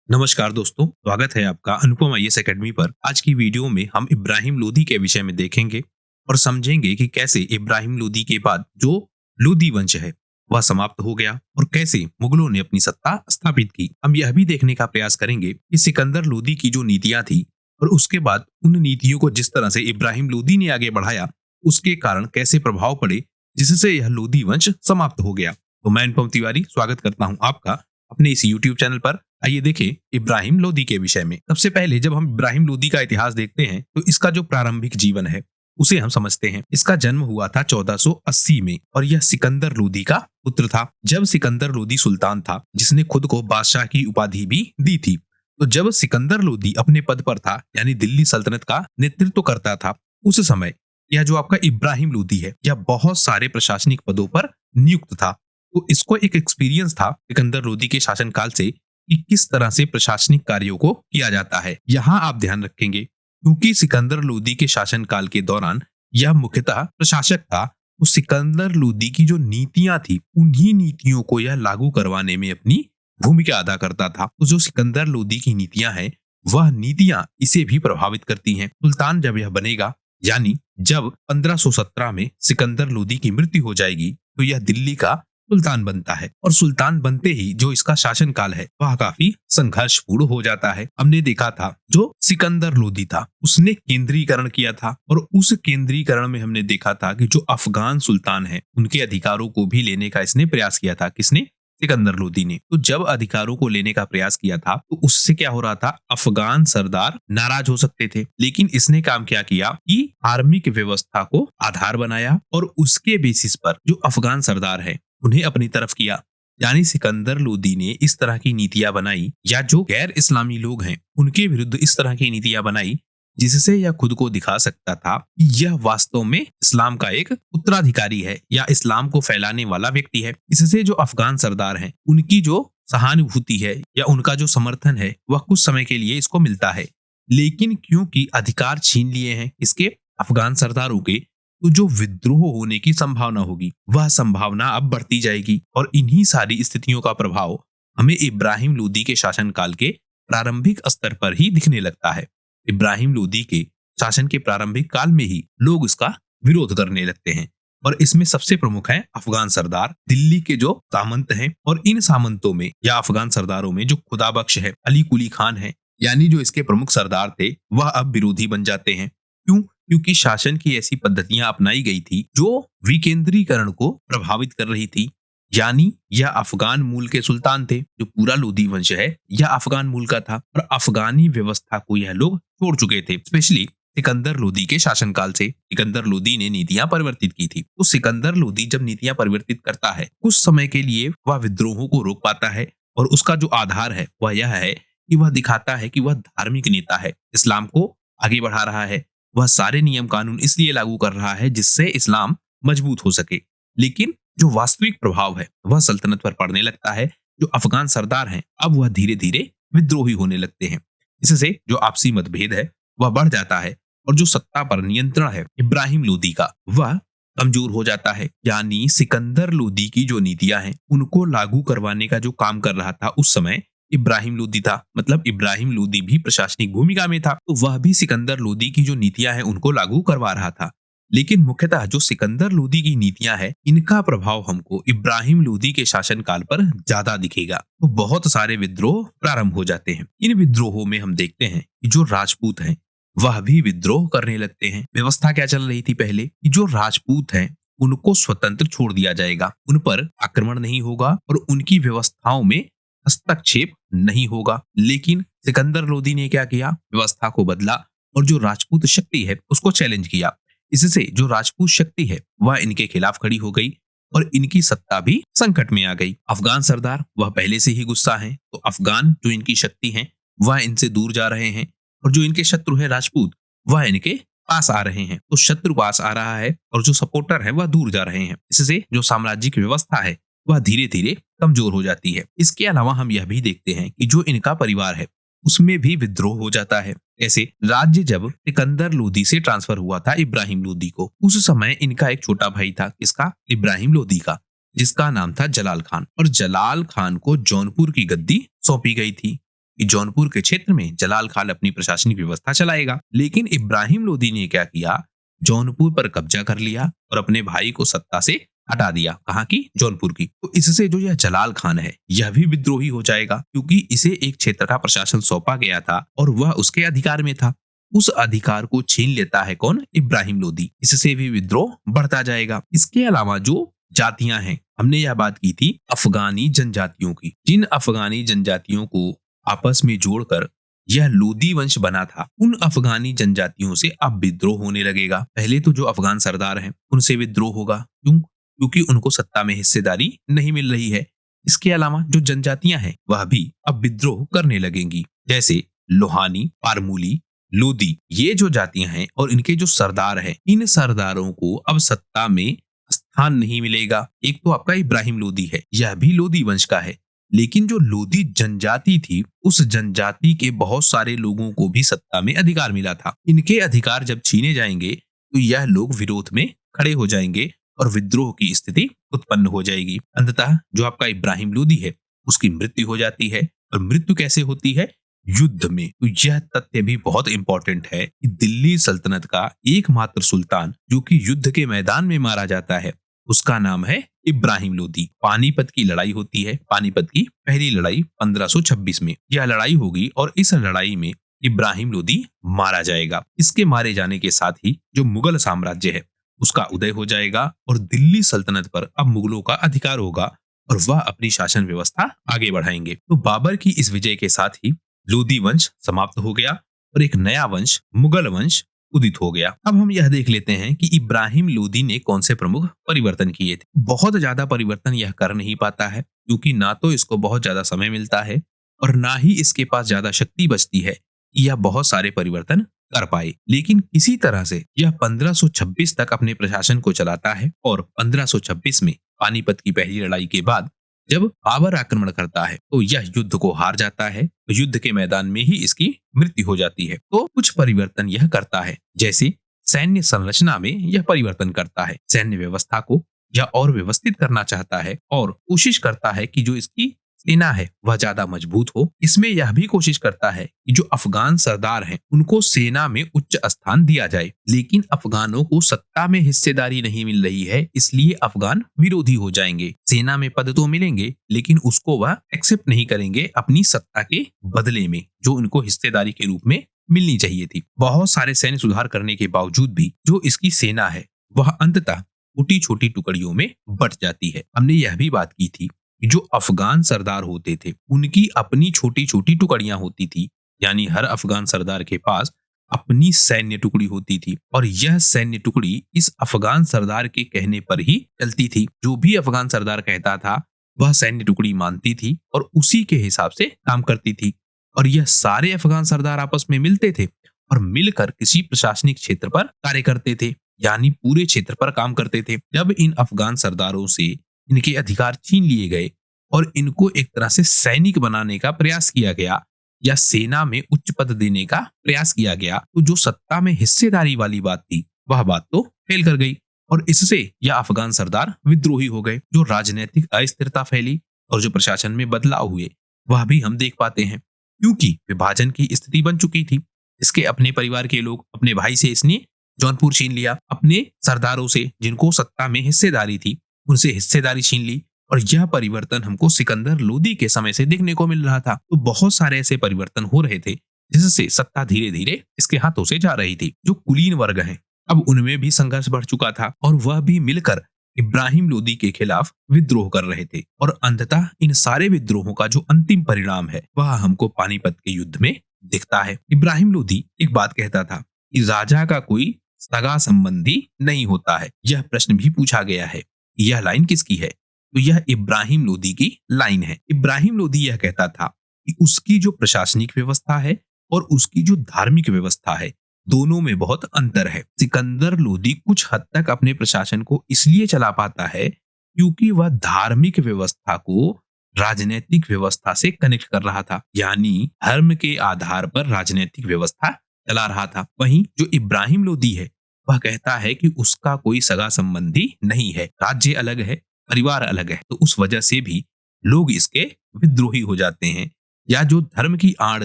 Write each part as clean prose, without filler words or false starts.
नमस्कार दोस्तों, स्वागत है आपका अनुपम आईएएस एकेडमी पर। आज की वीडियो में हम इब्राहिम लोदी के विषय में देखेंगे और समझेंगे कि कैसे इब्राहिम लोदी के बाद जो लोदी वंश है वह समाप्त हो गया और कैसे मुगलों ने अपनी सत्ता स्थापित की। हम यह भी देखने का प्रयास करेंगे कि सिकंदर लोदी की जो नीतियां थी और उसके बाद उन नीतियों को जिस तरह से इब्राहिम लोदी ने आगे बढ़ाया उसके कारण कैसे प्रभाव पड़े जिससे यह लोदी वंश समाप्त हो गया। तो मैं अनुपम तिवारी स्वागत करता हूँ आपका अपने इस यूट्यूब चैनल पर। आइए देखें इब्राहिम लोदी के विषय में। सबसे पहले जब हम इब्राहिम लोदी का इतिहास देखते हैं तो इसका जो प्रारंभिक जीवन है उसे हम समझते हैं। इसका जन्म हुआ था 1480 में और यह सिकंदर लोदी का पुत्र था। जब सिकंदर लोदी सुल्तान था जिसने खुद को बादशाह की उपाधि भी दी थी, तो जब सिकंदर लोदी अपने पद पर था यानी दिल्ली सल्तनत का नेतृत्व करता था, उस समय यह जो आपका इब्राहिम लोदी है यह बहुत सारे प्रशासनिक पदों पर नियुक्त था। तो इसको एक एक्सपीरियंस था सिकंदर लोदी के शासनकाल से कि किस तरह से प्रशासनिक कार्यों को किया जाता है। यहाँ आप ध्यान रखेंगे क्योंकि सिकंदर लोदी के शासनकाल के दौरान यह मुख्यतः प्रशासक था, तो सिकंदर लोदी की जो नीतियां थी उन्हीं नीतियों को यह लागू करवाने में अपनी भूमिका अदा करता था। तो जो सिकंदर लोदी की नीतियां हैं वह नीतियां इसे भी प्रभावित करती हैं। सुल्तान जब यह बनेगा यानी जब 1517 में सिकंदर लोदी की मृत्यु हो जाएगी तो यह दिल्ली का सुल्तान बनता है और सुल्तान बनते ही जो इसका शासनकाल है वह काफी संघर्षपूर्ण हो जाता है। हमने देखा था जो सिकंदर लोदी था उसने केंद्रीकरण किया था और उस केंद्रीकरण में हमने देखा था कि जो अफगान सुल्तान है उनके अधिकारों को भी लेने का इसने प्रयास किया था। किसने? सिकंदर लोदी ने। तो जब अधिकारों को लेने का प्रयास किया था तो उससे क्या हो रहा था, अफगान सरदार नाराज हो सकते थे, लेकिन इसने काम क्या किया कि धार्मिक व्यवस्था को आधार बनाया और उसके बेसिस पर जो अफगान सरदार है उन्हें अपनी तरफ किया। यानी सिकंदर लोदी ने इस तरह की नीतियां बनाई या जो गैर इस्लामी लोग हैं उनके विरुद्ध इस तरह की नीतियां बनाई जिससे यह खुद को दिखा सकता था कि यह वास्तव में इस्लाम का एक उत्तराधिकारी है या इस्लाम को फैलाने वाला व्यक्ति है। इससे जो अफगान सरदार हैं उनकी जो सहानुभूति है या उनका जो समर्थन है वह कुछ समय के लिए इसको मिलता है, लेकिन क्योंकि अधिकार छीन लिए हैं इसके अफगान सरदारों के, तो जो विद्रोह होने की संभावना होगी वह संभावना अब बढ़ती जाएगी और इन्हीं सारी स्थितियों का प्रभाव हमें इब्राहिम लोदी के शासनकाल के प्रारंभिक स्तर पर ही दिखने लगता है। इब्राहिम लोदी के शासन के प्रारंभिक काल में ही लोग इसका विरोध करने लगते हैं और इसमें सबसे प्रमुख है अफगान सरदार, दिल्ली के जो सामंत हैं। और इन सामंतों में या अफगान सरदारों में जो खुदाबख्श है, अली कुली खान है, यानी जो इसके प्रमुख सरदार थे वह अब विरोधी बन जाते हैं। क्यों? क्योंकि शासन की ऐसी पद्धतियां अपनाई गई थी जो विकेंद्रीकरण को प्रभावित कर रही थी। यानी यह अफगान मूल के सुल्तान थे, जो पूरा लोदी वंश है यह अफगान मूल का था और अफगानी व्यवस्था को यह लोग छोड़ चुके थे। स्पेशली सिकंदर लोदी के शासनकाल से सिकंदर लोदी ने नीतियां परिवर्तित की थी। तो सिकंदर लोदी जब नीतियां परिवर्तित करता है कुछ समय के लिए वह विद्रोहों को रोक पाता है और उसका जो आधार है वह यह है कि वह दिखाता है कि वह धार्मिक नेता है, इस्लाम को आगे बढ़ा रहा है, वह सारे नियम कानून इसलिए लागू कर रहा है जिससे इस्लाम मजबूत हो सके। लेकिन जो वास्तविक प्रभाव है वह सल्तनत पर पड़ने लगता है। जो अफगान सरदार हैं अब वह धीरे धीरे विद्रोही होने लगते हैं। इससे जो आपसी मतभेद है वह बढ़ जाता है और जो सत्ता पर नियंत्रण है इब्राहिम लोदी का वह कमजोर हो जाता है। यानी सिकंदर लोदी की जो नीतियां हैं उनको लागू करवाने का जो काम कर रहा था उस समय इब्राहिम लोदी था। मतलब इब्राहिम लोदी भी प्रशासनिक भूमिका में था, तो वह भी सिकंदर लोदी की जो नीतियां हैं उनको लागू करवा रहा था। लेकिन मुख्यतः जो सिकंदर लोदी की नीतियां हैं इनका प्रभाव हमको इब्राहिम लोदी के शासनकाल पर ज्यादा दिखेगा। तो बहुत सारे विद्रोह प्रारंभ हो जाते हैं। इन विद्रोहों में हम देखते हैं कि जो राजपूत हैं वह भी विद्रोह करने लगते हैं। व्यवस्था क्या चल रही थी पहले कि जो राजपूत हैं उनको स्वतंत्र छोड़ दिया जाएगा, उन पर आक्रमण नहीं होगा और उनकी व्यवस्थाओं में हस्तक्षेप नहीं होगा। लेकिन सिकंदर लोदी ने क्या किया, व्यवस्था को बदला और जो राजपूत शक्ति है उसको चैलेंज किया। इससे जो राजपूत शक्ति है वह इनके खिलाफ खड़ी हो गई और इनकी सत्ता भी संकट में आ गई। अफगान सरदार वह पहले से ही गुस्सा है, तो अफगान जो इनकी शक्ति है वह इनसे दूर जा रहे हैं और जो इनके शत्रु है राजपूत वह इनके पास आ रहे हैं। तो शत्रु पास आ रहा है और जो सपोर्टर है वह दूर जा रहे हैं। इससे जो साम्राज्यिक व्यवस्था है वह धीरे धीरे कमजोर हो जाती है। इसके अलावा हम यह भी देखते हैं कि जो इनका परिवार है उसमें भी विद्रोह हो जाता है। ऐसे राज्य जब सिकंदर लोदी से ट्रांसफर हुआ था इब्राहिम लोदी को, उस समय इनका एक छोटा भाई था, किसका? इब्राहिम लोदी का, जिसका नाम था जलाल खान। और जलाल खान को जौनपुर की गद्दी सौंपी गई थी। कि जौनपुर के क्षेत्र में जलाल खान अपनी प्रशासनिक व्यवस्था चलाएगा। लेकिन इब्राहिम लोदी ने क्या किया, जौनपुर पर कब्जा कर लिया और अपने भाई को सत्ता से हटा दिया। कहाँ की? जौनपुर की। तो इससे जो यह जलाल खान है यह भी विद्रोही हो जाएगा, क्योंकि इसे एक क्षेत्र का प्रशासन सौंपा गया था और वह उसके अधिकार में था। उस अधिकार को छीन लेता है कौन? इब्राहिम लोदी। इससे भी विद्रोह बढ़ता जाएगा। इसके अलावा जो जातियां हैं, हमने यह बात की थी अफगानी जनजातियों की, जिन अफगानी जनजातियों को आपस में जोड़कर यह लोदी वंश बना था, उन अफगानी जनजातियों से अब विद्रोह होने लगेगा। पहले तो जो अफगान सरदार हैं उनसे विद्रोह होगा। क्यों? क्योंकि उनको सत्ता में हिस्सेदारी नहीं मिल रही है। इसके अलावा जो जनजातियां हैं वह भी अब विद्रोह करने लगेंगी, जैसे लोहानी, पारमूली, लोदी। ये जो जातियां हैं और इनके जो सरदार हैं, इन सरदारों को अब सत्ता में स्थान नहीं मिलेगा। एक तो आपका इब्राहिम लोदी है, यह भी लोदी वंश का है, लेकिन जो लोदी जनजाति थी उस जनजाति के बहुत सारे लोगों को भी सत्ता में अधिकार मिला था। इनके अधिकार जब छीने जाएंगे तो यह लोग विरोध में खड़े हो जाएंगे और विद्रोह की स्थिति उत्पन्न हो जाएगी। अंततः जो आपका इब्राहिम लोदी है उसकी मृत्यु हो जाती है। और मृत्यु कैसे होती है? युद्ध में। तो यह तथ्य भी बहुत इंपॉर्टेंट है कि दिल्ली सल्तनत का एकमात्र सुल्तान जो कि युद्ध के मैदान में मारा जाता है उसका नाम है इब्राहिम लोदी। पानीपत की लड़ाई होती है, पानीपत की पहली लड़ाई 1526 में यह लड़ाई होगी और इस लड़ाई में इब्राहिम लोदी मारा जाएगा। इसके मारे जाने के साथ ही जो मुगल साम्राज्य है उसका उदय हो जाएगा और दिल्ली सल्तनत पर अब मुगलों का अधिकार होगा और वह अपनी शासन व्यवस्था आगे बढ़ाएंगे। तो बाबर की इस विजय के साथ ही लोदी वंश समाप्त हो गया और एक नया वंश, मुगल वंश उदित हो गया। अब हम यह देख लेते हैं कि इब्राहिम लोदी ने कौन से प्रमुख परिवर्तन किए थे। बहुत ज्यादा परिवर्तन यह कर नहीं पाता है, क्योंकि ना तो इसको बहुत ज्यादा समय मिलता है और ना ही इसके पास ज्यादा शक्ति बचती है कि यह बहुत सारे परिवर्तन कर पाए। लेकिन किसी तरह से यह 1526 तक अपने प्रशासन को चलाता है और 1526 में पानीपत की पहली लड़ाई के बाद जब बाबर आक्रमण करता है तो यह युद्ध को हार जाता है। तो युद्ध के मैदान में ही इसकी मृत्यु हो जाती है। तो कुछ परिवर्तन यह करता है, जैसे सैन्य संरचना में यह परिवर्तन करता है। सैन्य व्यवस्था को यह और व्यवस्थित करना चाहता है और कोशिश करता है कि जो इसकी सेना है वह ज्यादा मजबूत हो। इसमें यह भी कोशिश करता है कि जो अफगान सरदार हैं उनको सेना में उच्च स्थान दिया जाए। लेकिन अफगानों को सत्ता में हिस्सेदारी नहीं मिल रही है, इसलिए अफगान विरोधी हो जाएंगे। सेना में पद तो मिलेंगे लेकिन उसको वह एक्सेप्ट नहीं करेंगे अपनी सत्ता के बदले में, जो उनको हिस्सेदारी के रूप में मिलनी चाहिए थी। बहुत सारे सैन्य सुधार करने के बावजूद भी जो इसकी सेना है वह अंततः छोटी छोटी टुकड़ियों में बट जाती है। हमने यह भी बात की थी जो अफगान सरदार होते थे उनकी अपनी छोटी छोटी टुकड़ियां होती थी, यानी हर अफगान सरदार के पास अपनी सैन्य टुकड़ी होती थी और यह सैन्य टुकड़ी इस अफगान सरदार के कहने पर ही चलती थी। जो भी अफगान सरदार कहता था वह सैन्य टुकड़ी मानती थी और उसी के हिसाब से काम करती थी। और यह सारे अफगान सरदार आपस में मिलते थे और मिलकर किसी प्रशासनिक क्षेत्र पर कार्य करते थे, यानी पूरे क्षेत्र पर काम करते थे। जब इन अफगान सरदारों से इनके अधिकार छीन लिए गए और इनको एक तरह से सैनिक बनाने का प्रयास किया गया या सेना में उच्च पद देने का प्रयास किया गया, तो जो सत्ता में हिस्सेदारी वाली बात थी वह बात तो फेल कर गई और इससे यह अफगान सरदार विद्रोही हो गए। जो राजनीतिक अस्थिरता फैली और जो प्रशासन में बदलाव हुए वह भी हम देख पाते हैं, क्योंकि विभाजन की स्थिति बन चुकी थी। इसके अपने परिवार के लोग, अपने भाई से इसने जौनपुर छीन लिया, अपने सरदारों से जिनको सत्ता में हिस्सेदारी थी उनसे हिस्सेदारी छीन ली और यह परिवर्तन हमको सिकंदर लोदी के समय से देखने को मिल रहा था। तो बहुत सारे ऐसे परिवर्तन हो रहे थे जिससे सत्ता धीरे धीरे इसके हाथों से जा रही थी। जो कुलीन वर्ग हैं अब उनमें भी संघर्ष बढ़ चुका था और वह भी मिलकर इब्राहिम लोदी के खिलाफ विद्रोह कर रहे थे और अंततः इन सारे विद्रोहों का जो अंतिम परिणाम है वह हमको पानीपत के युद्ध में दिखता है। इब्राहिम लोदी एक बात कहता था कि राजा का कोई सगा संबंधी नहीं होता है। यह प्रश्न भी पूछा गया है, यह लाइन किसकी है? तो यह इब्राहिम लोदी की लाइन है। इब्राहिम लोदी यह कहता था कि उसकी जो प्रशासनिक व्यवस्था है और उसकी जो धार्मिक व्यवस्था है दोनों में बहुत अंतर है। सिकंदर लोदी कुछ हद तक अपने प्रशासन को इसलिए चला पाता है क्योंकि वह धार्मिक व्यवस्था को राजनीतिक व्यवस्था से कनेक्ट कर रहा था, यानी धर्म के आधार पर राजनीतिक व्यवस्था चला रहा था। वहीं जो इब्राहिम लोदी है वह कहता है कि उसका कोई सगा संबंधी नहीं है, राज्य अलग है, परिवार अलग है, तो उस वजह से भी लोग इसके विद्रोही हो जाते हैं। या जो धर्म की आड़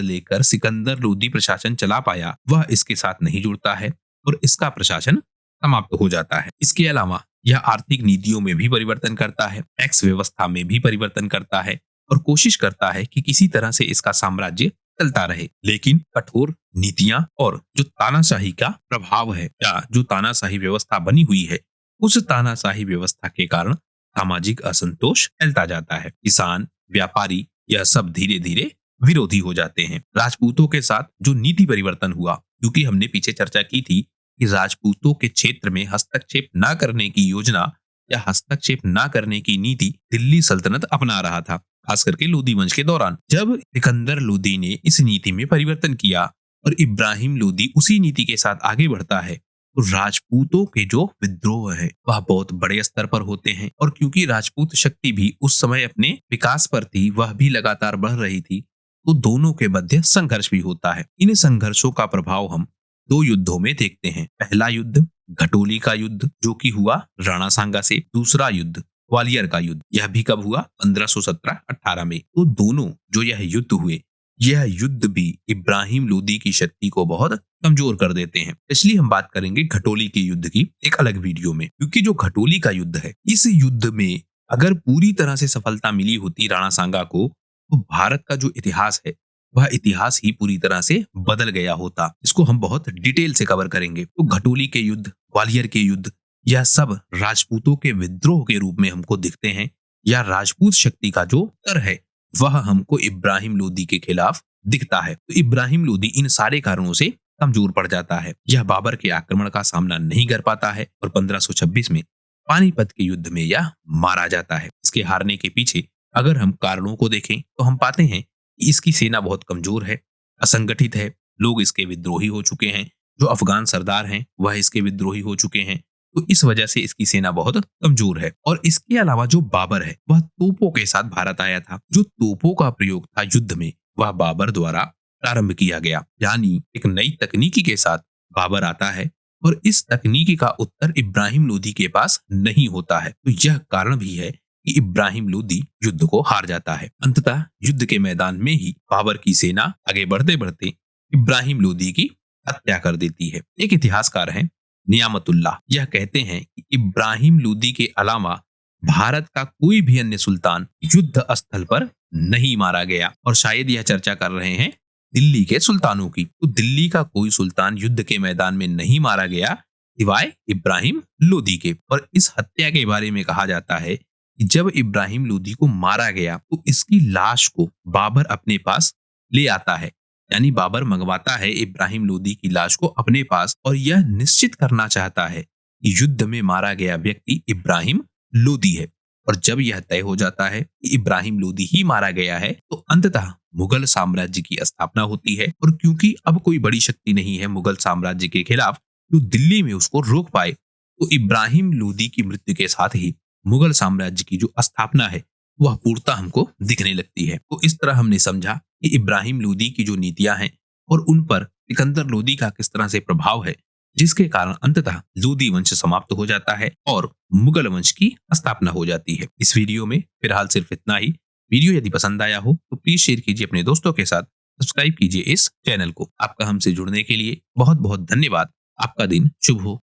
लेकर सिकंदर लोदी प्रशासन चला पाया वह इसके साथ नहीं जुड़ता है और इसका प्रशासन समाप्त हो जाता है। इसके अलावा यह आर्थिक नीतियों में भी परिवर्तन करता है, टैक्स व्यवस्था में भी परिवर्तन करता है और कोशिश करता है कि किसी तरह से इसका साम्राज्य चलता रहे। लेकिन कठोर नीतियां और जो तानाशाही का प्रभाव है या जो तानाशाही व्यवस्था बनी हुई है, उस तानाशाही व्यवस्था के कारण सामाजिक असंतोष फैलता जाता है। किसान, व्यापारी यह सब धीरे धीरे विरोधी हो जाते हैं। राजपूतों के साथ जो नीति परिवर्तन हुआ, क्योंकि हमने पीछे चर्चा की थी कि राजपूतों के क्षेत्र में हस्तक्षेप न करने की योजना या हस्तक्षेप न करने की नीति दिल्ली सल्तनत अपना रहा था, खास करके लोदी वंश के दौरान। जब सिकंदर लोदी ने इस नीति में परिवर्तन किया और इब्राहिम लोदी उसी नीति के साथ आगे बढ़ता है, तो राजपूतों के जो विद्रोह है वह बहुत बड़े स्तर पर होते हैं। और क्योंकि राजपूत शक्ति भी उस समय अपने विकास पर थी, वह भी लगातार बढ़ रही थी, तो दोनों के मध्य संघर्ष भी होता है। इन संघर्षों का प्रभाव हम 2 युद्धों में देखते हैं। पहला युद्ध घटोली का युद्ध, जो कि हुआ राणा सांगा से। दूसरा युद्ध ग्वालियर का युद्ध, यह भी कब हुआ? 1517-18 में। तो दोनों जो यह युद्ध हुए, यह युद्ध भी इब्राहिम लोदी की शक्ति को बहुत कमजोर कर देते हैं। इसलिए हम बात करेंगे घटोली के युद्ध की एक अलग वीडियो में, क्योंकि जो घटोली का युद्ध है, इस युद्ध में अगर पूरी तरह से सफलता मिली होती राणा सांगा को, तो भारत का जो इतिहास है वह इतिहास ही पूरी तरह से बदल गया होता। इसको हम बहुत डिटेल से कवर करेंगे। तो घटोली के युद्ध, ग्वालियर के युद्ध, यह सब राजपूतों के विद्रोह के रूप में हमको दिखते हैं, या राजपूत शक्ति का जो स्तर है वह हमको इब्राहिम लोदी के खिलाफ दिखता है। तो इब्राहिम लोदी इन सारे कारणों से कमजोर पड़ जाता है। यह बाबर के आक्रमण का सामना नहीं कर पाता है और 1526 में पानीपत के युद्ध में यह मारा जाता है। इसके हारने के पीछे अगर हम कारणों को देखें तो हम पाते हैं कि इसकी सेना बहुत कमजोर है, असंगठित है, लोग इसके विद्रोही हो चुके हैं, जो अफगान सरदार हैं वह इसके विद्रोही हो चुके हैं। तो इस वजह से इसकी सेना बहुत कमजोर है। और इसके अलावा जो बाबर है वह तोपों के साथ भारत आया था। जो तोपों का प्रयोग था युद्ध में, वह बाबर द्वारा प्रारंभ किया गया, यानी एक नई तकनीकी के साथ बाबर आता है और इस तकनीकी का उत्तर इब्राहिम लोदी के पास नहीं होता है। तो यह कारण भी है कि इब्राहिम लोदी युद्ध को हार जाता है। अंततः युद्ध के मैदान में ही बाबर की सेना आगे बढ़ते बढ़ते इब्राहिम लोदी की हत्या कर देती है। एक इतिहासकार हैं नियामतुल्लाह, यह कहते हैं कि इब्राहिम लोदी के अलावा भारत का कोई भी अन्य सुल्तान युद्ध स्थल पर नहीं मारा गया। और शायद यह चर्चा कर रहे हैं दिल्ली के सुल्तानों की। तो दिल्ली का कोई सुल्तान युद्ध के मैदान में नहीं मारा गया सिवाय इब्राहिम लोदी के। और इस हत्या के बारे में कहा जाता है कि जब इब्राहिम लोदी को मारा गया तो इसकी लाश को बाबर अपने पास ले आता है, यानी बाबर मंगवाता है इब्राहिम लोदी की लाश को अपने पास, और यह निश्चित करना चाहता है कि युद्ध में मारा गया व्यक्ति इब्राहिम लोदी है। और जब यह तय हो जाता है कि इब्राहिम लोदी ही मारा गया है, तो अंततः मुगल साम्राज्य की स्थापना होती है। और क्योंकि अब कोई बड़ी शक्ति नहीं है मुगल साम्राज्य के खिलाफ जो दिल्ली में उसको रोक पाए, तो इब्राहिम लोदी की मृत्यु के साथ ही मुगल साम्राज्य की जो स्थापना है वह पूर्णतः हमको दिखने लगती है। तो इस तरह हमने समझा कि इब्राहिम लोदी की जो नीतियां हैं और उन पर सिकंदर लोदी का किस तरह से प्रभाव है, जिसके कारण अंततः लोदी वंश समाप्त हो जाता है और मुगल वंश की स्थापना हो जाती है। इस वीडियो में फिलहाल सिर्फ इतना ही। वीडियो यदि पसंद आया हो तो प्लीज शेयर कीजिए अपने दोस्तों के साथ, सब्सक्राइब कीजिए इस चैनल को। आपका हमसे जुड़ने के लिए बहुत बहुत धन्यवाद। आपका दिन शुभ हो।